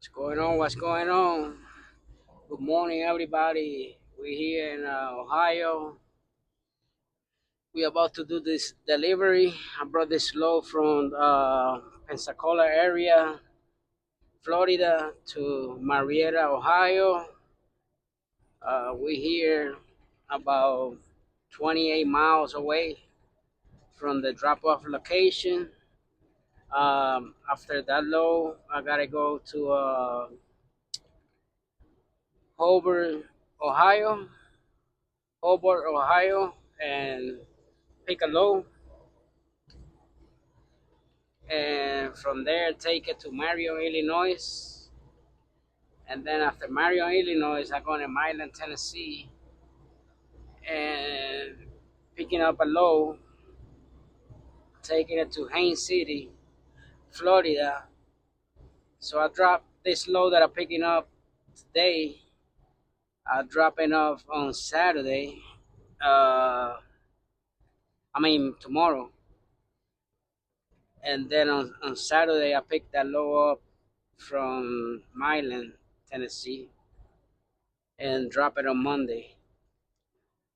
What's going on? What's going on? Good morning, everybody. We're here in Ohio. We're about to do this delivery. I brought this load from Pensacola area, Florida, to Marietta, Ohio. We're here about 28 miles away from the drop-off location. After that load, I gotta go to Hobart, Ohio, Hobart, Ohio, and pick a load, and from there take it to Marion, Illinois, and then after Marion, Illinois, I go to Milan, Tennessee, and picking up a load, taking it to Haines City, Florida. So I drop this load that I'm picking up today. I drop it off on Saturday. Tomorrow, and then on Saturday I pick that load up from Milan, Tennessee, and drop it on Monday.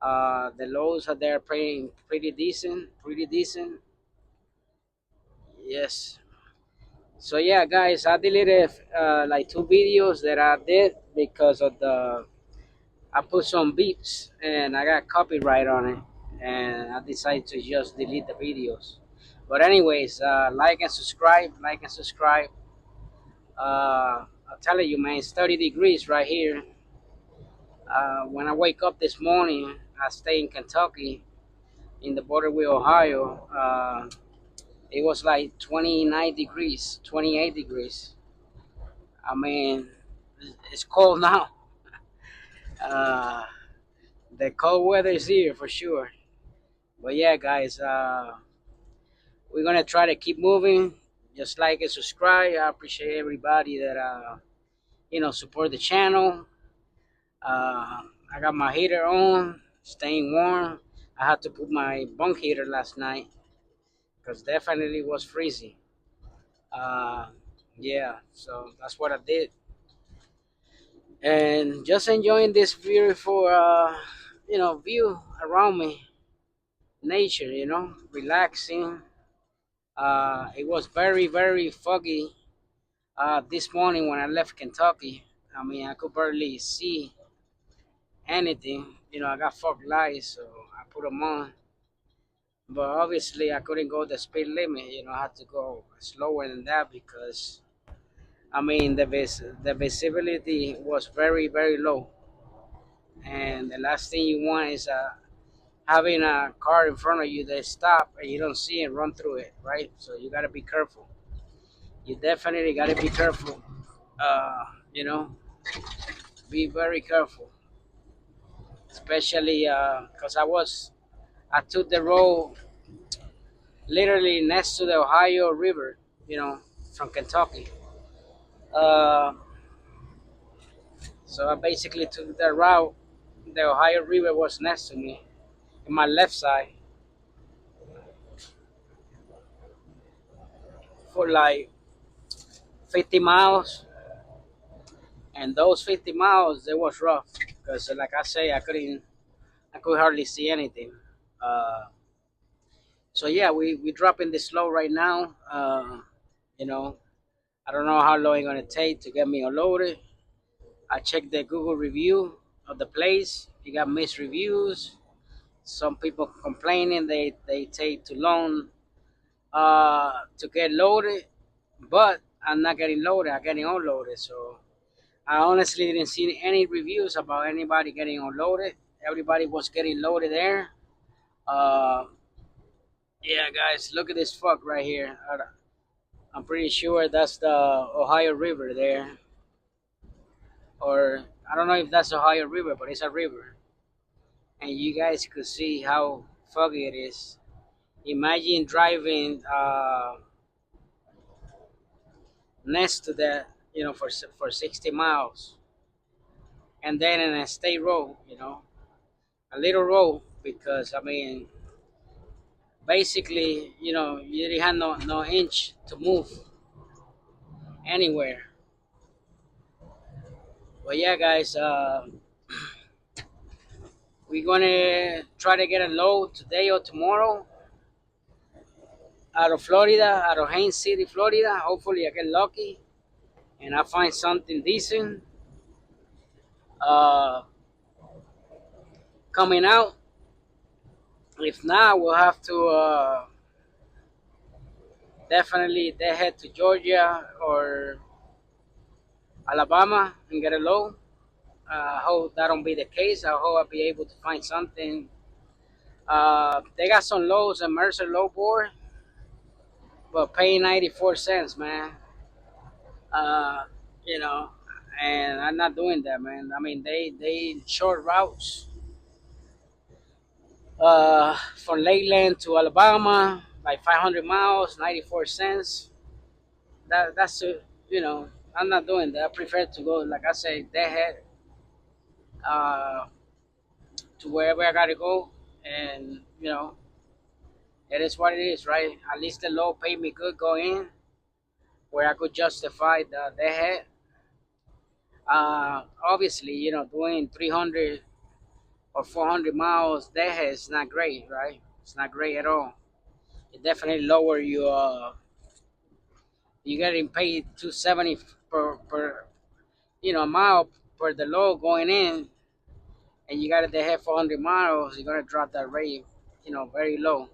The lows are there paying pretty decent, pretty decent. Yes. So yeah, guys, I deleted like two videos that I did because of the I put some beeps and I got copyright on it, and I decided to just delete the videos. But anyways, like and subscribe, like and subscribe. I'm telling you, man, it's 30 degrees right here. When I wake up this morning, I stay in Kentucky, in the border with Ohio. It was like 29 degrees, 28 degrees. I mean, it's cold now. Uh, the cold weather is here for sure. But yeah, guys, we're gonna try to keep moving. Just like and subscribe. I appreciate everybody that support the channel. I got my heater on, staying warm. I had to put my bunk heater last night because definitely was freezing. Uh, yeah, so that's what I did, and just enjoying this beautiful, view around me, nature. Relaxing. It was very, very foggy this morning when I left Kentucky. I mean, I could barely see anything. I got fog lights, so I put them on. But obviously, I couldn't go the speed limit. I had to go slower than that because I mean the visibility was very, very low, and the last thing you want is having a car in front of you that stop and you don't see it, run through it, right? So you gotta be careful. You definitely gotta be careful. Uh, you know, be very careful, especially because I took the road literally next to the Ohio River. From Kentucky. Uh, so I basically took the route. The Ohio River was next to me, in my left side, for like 50 miles, and those 50 miles it was rough because, like I say, I could hardly see anything. Uh, so yeah, we dropping this low right now. You know, I don't know how long it's gonna take to get me unloaded. I checked the Google review of the place. It got mixed reviews. Some people complaining they take too long to get loaded, but I'm not getting loaded. I'm getting unloaded. So I honestly didn't see any reviews about anybody getting unloaded. Everybody was getting loaded there. Uh, yeah, guys, look at this fuck right here. I'm pretty sure that's the Ohio River there, or I don't know if that's Ohio River, but it's a river, and you guys could see how foggy it is. Imagine driving next to that, for 60 miles, and then in a state road, a little road, because I mean, basically, you didn't have no inch to move anywhere. Well, yeah, guys, we're gonna try to get a load today or tomorrow out of Florida, out of Haines City, Florida. Hopefully, I get lucky and I find something decent uh, coming out. If not, we'll have to definitely they head to Georgia or Alabama and get a load. I hope that don't be the case. I hope I'll be able to find something. They got some lows at Mercer low board, but paying 94 cents, man. Uh, you know, and I'm not doing that, man. I mean, they short routes from Lakeland to Alabama, like 500 miles, 94 cents. That's you know, I'm not doing that. I prefer to go, like I say, deadhead uh, to wherever I gotta go, and it is what it is, right? At least the law paid me good going in, where I could justify the deadhead. Obviously, doing 300 or 400 miles deadhead is not great, right? It's not great at all. It definitely lower you. You getting paid 270 per a mile per the low going in, and you got to deadhead 400 miles. You're gonna drop that rate, very low.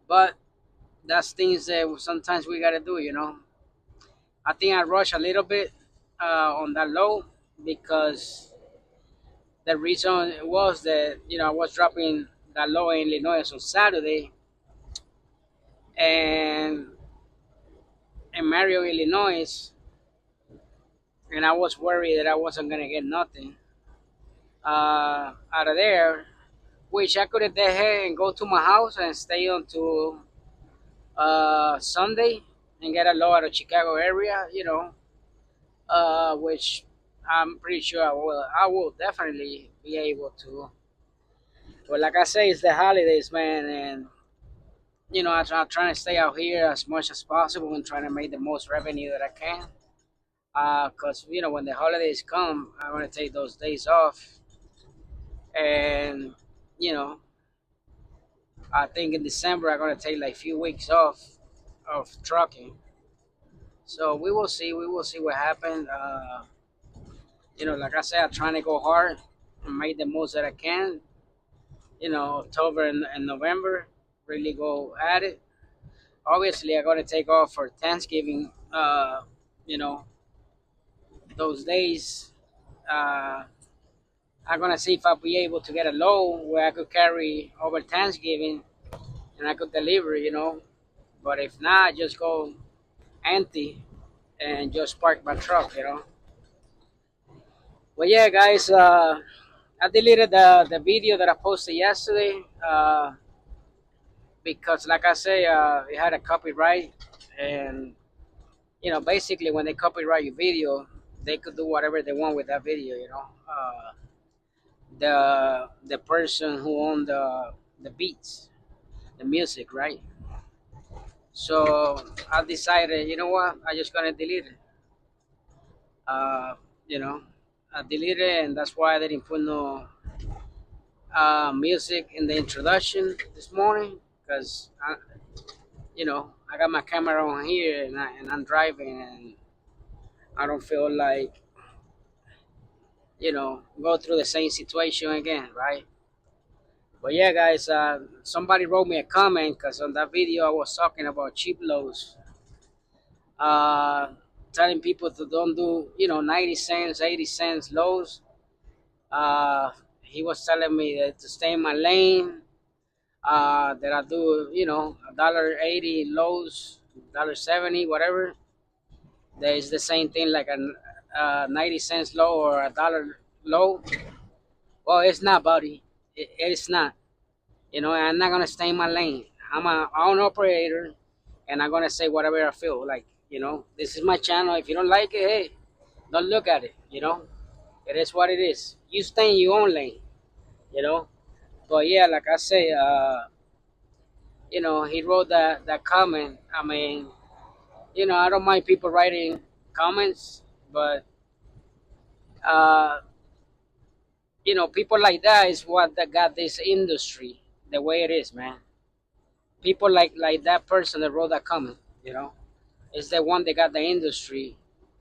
But that's things that sometimes we gotta do. I think I rushed a little bit on that low because the reason was that I was dropping that low in Illinois on Saturday, and in Mario, Illinois, and I was worried that I wasn't gonna get nothing out of there, which I could have ahead and go to my house and stay until Sunday and get a low out of Chicago area, which I'm pretty sure I will. I will definitely be able to. But like I say, it's the holidays, man, and I'm trying to stay out here as much as possible and trying to make the most revenue that I can. Cause when the holidays come, I want to take those days off, and you know I think in December I'm gonna take like a few weeks off of trucking. So we will see. We will see what happens. Like I said, I'm trying to go hard and make the most that I can. October and November, really go at it. Obviously, I'm gonna take off for Thanksgiving. You know, those days. Uh, I'm gonna see if I'll be able to get a load where I could carry over Thanksgiving and I could deliver. But if not, just go empty and just park my truck. Well, yeah, guys. I deleted the video that I posted yesterday because, like I say, it had a copyright, and basically, when they copyright your video, they could do whatever they want with that video. The person who owned the beats, the music, right? So I decided, you know what? I just gonna delete it. Uh, you know, I deleted it, and that's why I didn't put no music in the introduction this morning because I got my camera on here and I'm driving and I don't feel like go through the same situation again, right? But yeah, guys, somebody wrote me a comment because on that video I was talking about cheap loads, uh, telling people to don't do 90 cents, 80 cents loads. He was telling me that to stay in my lane, that I do, $1.80 lows, $1.70, whatever. That is the same thing like a 90 cents low or a dollar low. Well, it's not, buddy. It's not. I'm not gonna stay in my lane. I'm a own operator, and I'm gonna say whatever I feel. Like, this is my channel. If you don't like it, hey, don't look at it. It is what it is. You stay in your own lane. You know. But yeah, like I say, he wrote that comment. I mean, I don't mind people writing comments, but Uh, people like that is what that got this industry the way it is, man. People like that person that wrote that comment, is the one that got the industry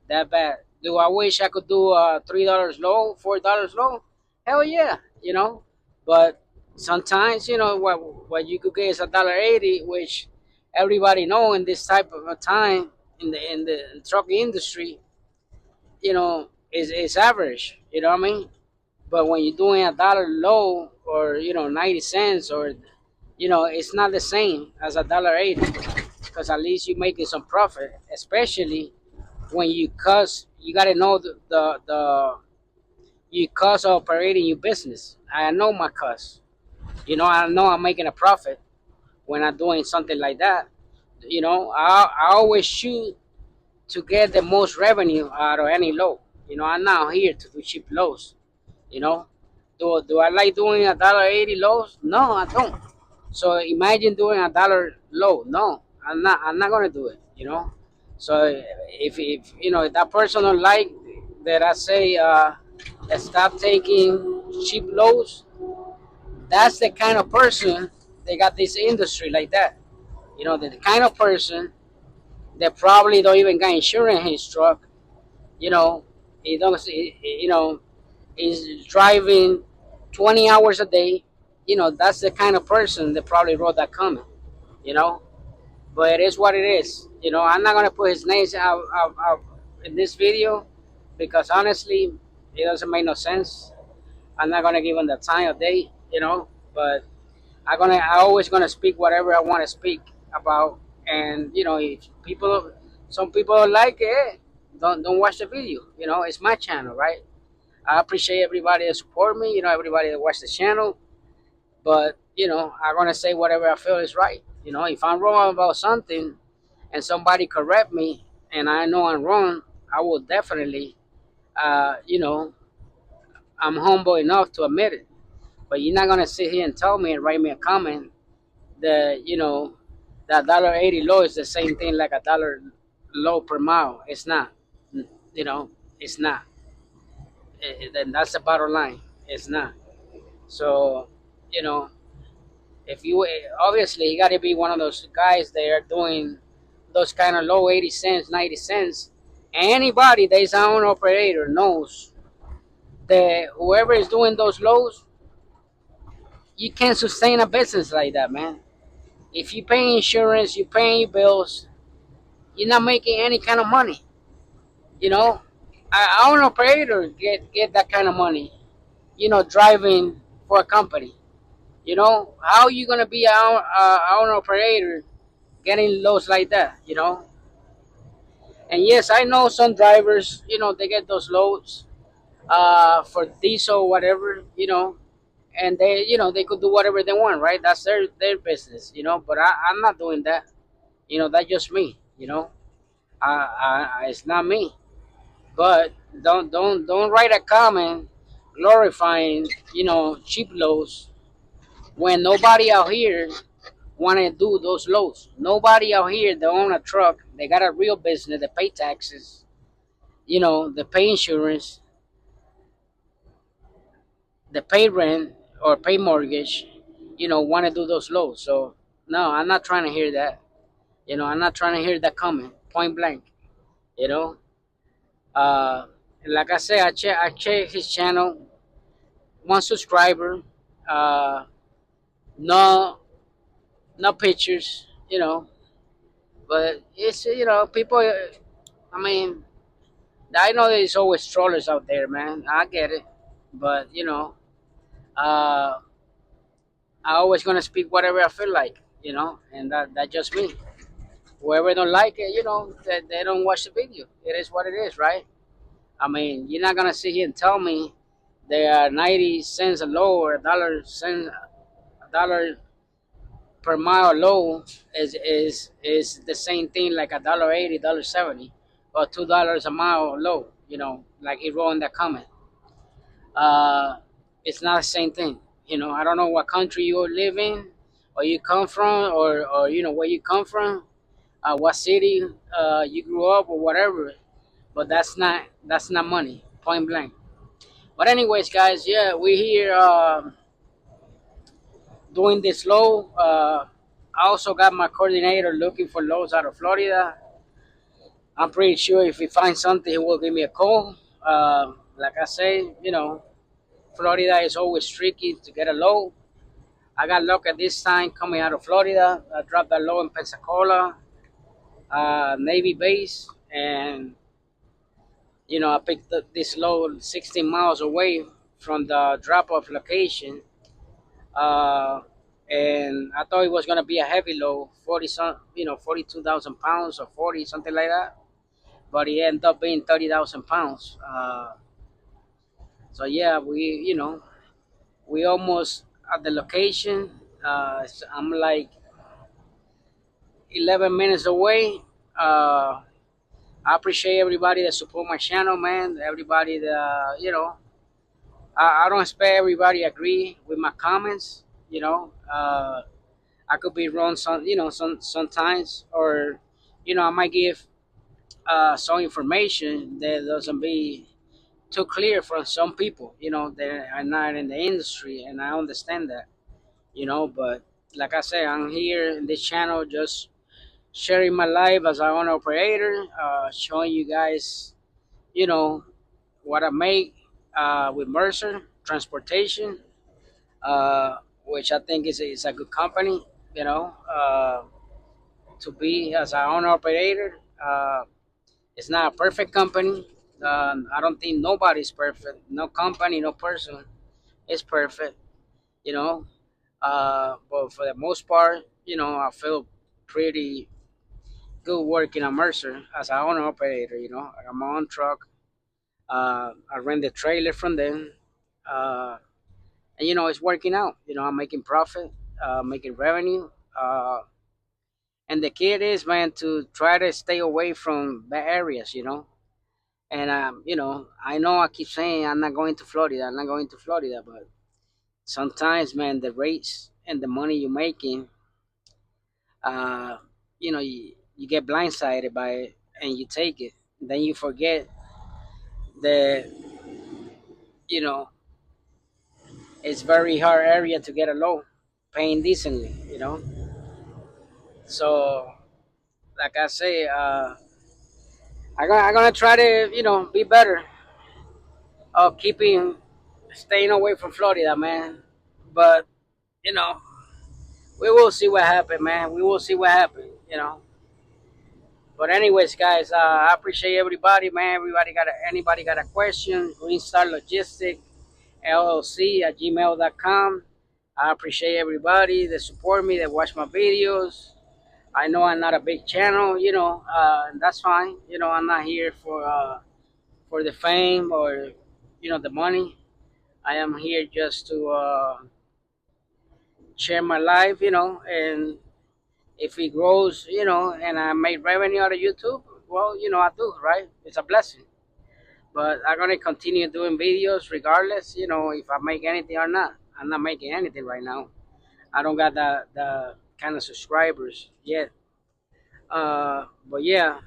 that bad. Do I wish I could do $3 low, $4 low? Hell yeah, But sometimes what you could get is $1.80, which everybody know in this type of a time in the truck industry, is average. You know what I mean? But when you're doing $1 low or 90 cents or it's not the same as $1.80 because at least you're making some profit, especially when you cuss. You got to know the you cuss operating your business. I know my cuss. I know I'm making a profit when I'm doing something like that. I always shoot to get the most revenue out of any low. I'm not here to do cheap lows. You know, do I like doing $1.80 lows? No, I don't. So imagine doing $1 low. No, I'm not. I'm not gonna do it. So if that person don't like that, I say stop taking cheap lows. That's the kind of person they got this industry like that. The kind of person that probably don't even got insurance in his truck. You know, he don't. Is driving 20 hours a day. That's the kind of person that probably wrote that comment. You know, but it is what it is. I'm not gonna put his names out in this video because honestly, it doesn't make no sense. I'm not gonna give him the time of day. But I always gonna speak whatever I want to speak about. And if some people don't like it, don't watch the video. It's my channel, right? I appreciate everybody that support me. Everybody that watch the channel. But I'm gonna say whatever I feel is right. If I'm wrong about something and somebody correct me and I know I'm wrong, I will definitely, uh, you know, I'm humble enough to admit it. But you're not gonna sit here and tell me and write me a comment that that $1.80 low is the same thing like $1 low per mile. It's not. You know, it's not. And that's the bottom line. It's not. So, you know, if you obviously you got to be one of those guys that are doing those kind of low 80 cents, 90 cents. Anybody that is an owner operator knows that whoever is doing those lows, you can't sustain a business like that, man. If you pay insurance, you paying your bills, you're not making any kind of money. You know, an owner operator get that kind of money. Driving for a company. How are you gonna be a owner operator getting lows like that? And yes, I know some drivers. They get those loads for diesel, whatever. And they could do whatever they want, right? That's their business. But I'm not doing that. That's just me. It's not me. But don't write a comment glorifying cheap loads when nobody out here want to do those loads. Nobody out here that own a truck, they got a real business, they pay taxes, they pay insurance, they pay rent or pay mortgage, want to do those loads. So no, I'm not trying to hear that. I'm not trying to hear that comment point blank. You know, uh, like I said, I check his channel, one subscriber, uh, no no pictures, but it's people. I mean, I know there's always trollers out there, man. I get it, but uh, I always gonna speak whatever I feel like, and that just me. Whoever don't like it, they don't watch the video. It is what it is, right? I mean, you're not gonna sit here and tell me they are 90 cents a low or a dollar per mile low is the same thing like $1.80, $1.70, or $2 a mile low. Like he wrote in the comment. It's not the same thing. I don't know what country you live in, or you come from, or where you come from, what city you grew up, or whatever. But that's not money. Point blank. But anyways, guys, yeah, we're here doing this low. I also got my coordinator looking for lows out of Florida. I'm pretty sure if he finds something, he will give me a call. Like I say, Florida is always tricky to get a low. I got luck at this time coming out of Florida. I dropped that low in Pensacola, Navy base, and I picked up this low 16 miles away from the drop-off location, uh, and I thought it was gonna be a heavy low, 40 some, 42,000 pounds or 40 something like that, but it ended up being 30,000 pounds. So yeah, we almost at the location. I'm like 11 minutes away. I appreciate everybody that support my channel, man. Everybody that I don't expect everybody agree with my comments. I could be wrong sometimes, or I might give some information that doesn't be too clear for some people. That are not in the industry, and I understand that. But like I said, I'm here in this channel just sharing my life as an owner operator, showing you guys, you know, what I make with Mercer Transportation, which I think is a good company, to be as an owner operator. It's not a perfect company. I don't think nobody's perfect. No company, no person is perfect, you know. But for the most part, I feel pretty good working at Mercer as an owner operator. I got my own truck. I rent the trailer from them. And it's working out. I'm making profit, making revenue. And the key is, man, to try to stay away from bad areas. And I know I keep saying I'm not going to Florida. I'm not going to Florida, but sometimes, man, the rates and the money you're making, uh, you get blindsided by it and you take it. Then you forget that you know it's very hard area to get a loan, paying decently. So like I say, I'm gonna try to be better of staying away from Florida, man. But you know we will see what happens, man. We will see what happens. But anyways, guys, I appreciate everybody, man. Anybody got a question? Green Star Logistic LLC at gmail.com. I appreciate everybody that support me, that watch my videos. I know I'm not a big channel, and that's fine. I'm not here for the fame or the money. I am here just to share my life, and if it grows, and I make revenue out of YouTube, well, I do, right? It's a blessing. But I'm gonna continue doing videos regardless, if I make anything or not. I'm not making anything right now. I don't got the kind of subscribers yet. But yeah,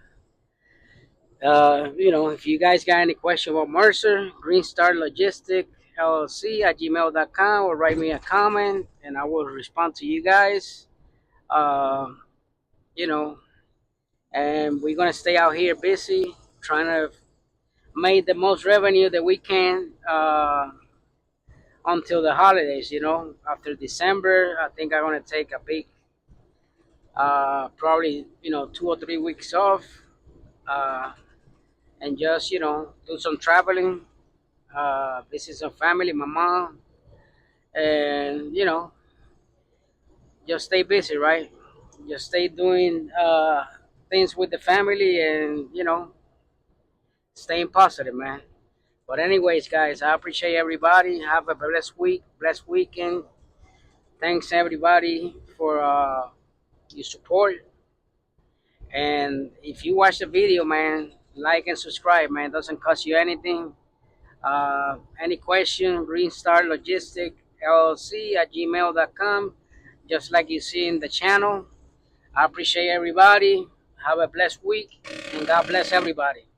if you guys got any question about Mercer, Green Star Logistic LLC at gmail.com, or write me a comment and I will respond to you guys. Uh, you know, and we're gonna stay out here busy trying to make the most revenue that we can until the holidays. After December, I think I'm gonna take a big, probably 2 or 3 weeks off, uh, and just do some traveling, visit some family, my mom, and just stay busy, right? Just stay doing things with the family, and staying positive, man. But anyways, guys, I appreciate everybody. Have a blessed week, blessed weekend. Thanks everybody for your support. And if you watch the video, man, like and subscribe, man. It doesn't cost you anything. Any question, Green Star Logistic LLC at gmail.com. Just like you see in the channel. I appreciate everybody. Have a blessed week, and God bless everybody.